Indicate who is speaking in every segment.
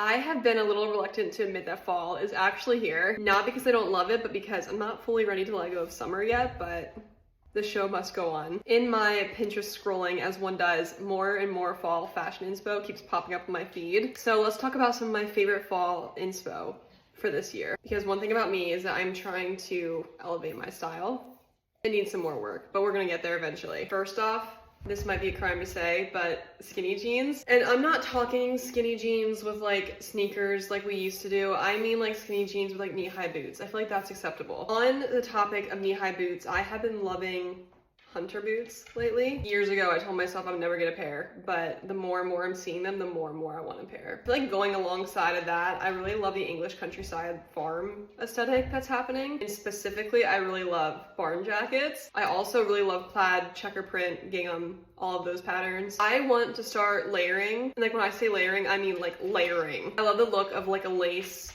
Speaker 1: I have been a little reluctant to admit that fall is actually here. Not because I don't love it, but because I'm not fully ready to let go of summer yet, but the show must go on. In my Pinterest scrolling, as one does, more and more fall fashion inspo keeps popping up on my feed. So let's talk about some of my favorite fall inspo for this year. Because one thing about me is that I'm trying to elevate my style. It needs some more work, but we're gonna get there eventually. First off, this might be a crime to say, but skinny jeans. And I'm not talking skinny jeans with like sneakers like we used to do. I mean like skinny jeans with like knee-high boots. I feel like that's acceptable. On the topic of knee-high boots, I have been loving hunter boots lately. Years ago, I told myself I would never get a pair, but the more and more I'm seeing them, the more and more I want a pair. I feel like going alongside of that, I really love the English countryside farm aesthetic that's happening. And specifically, I really love barn jackets. I also really love plaid, checker print, gingham, all of those patterns. I want to start layering. And like when I say layering, I mean like layering. I love the look of like a lace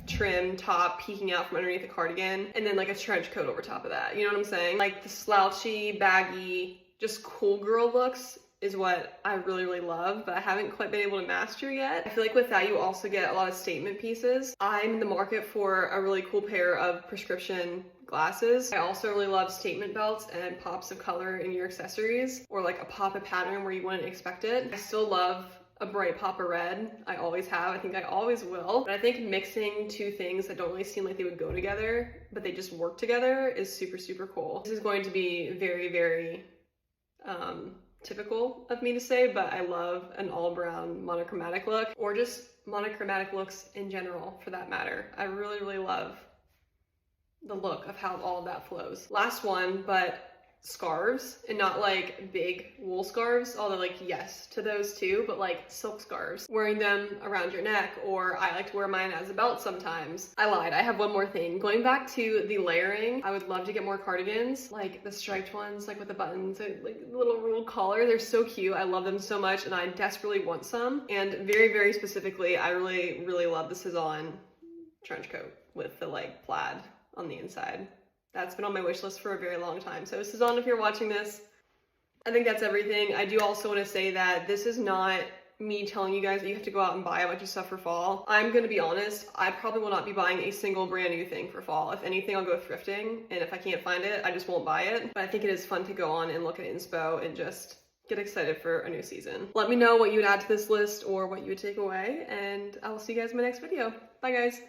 Speaker 1: trim top peeking out from underneath a cardigan and then like a trench coat over top of that. You know what I'm saying? Like the slouchy, baggy, just cool girl looks is what I really, really love, but I haven't quite been able to master yet. I feel like with that, you also get a lot of statement pieces. I'm in the market for a really cool pair of prescription glasses. I also really love statement belts and pops of color in your accessories, or like a pop of pattern where you wouldn't expect it. I still love a bright pop of red. I always have. I think I always will. But I think mixing two things that don't really seem like they would go together, but they just work together is super, super cool. This is going to be very, very typical of me to say, but I love an all brown monochromatic look, or just monochromatic looks in general for that matter. I really, really love the look of how all of that flows. Last one, but scarves, and not like big wool scarves, although like yes to those too, but like silk scarves, wearing them around your neck, or I like to wear mine as a belt sometimes. I lied, I have one more thing. Going back to the layering, I would love to get more cardigans, like the striped ones, like with the buttons, like little ruled collar. They're so cute. I love them so much, and I desperately want some. And very, very specifically, I really, really love the Cezanne trench coat with the like plaid on the inside. That's been on my wish list for a very long time. So Cezanne, if you're watching this, I think that's everything. I do also want to say that this is not me telling you guys that you have to go out and buy a bunch of stuff for fall. I'm going to be honest, I probably will not be buying a single brand new thing for fall. If anything, I'll go thrifting, and if I can't find it, I just won't buy it. But I think it is fun to go on and look at inspo and just get excited for a new season. Let me know what you would add to this list or what you would take away, and I will see you guys in my next video. Bye guys.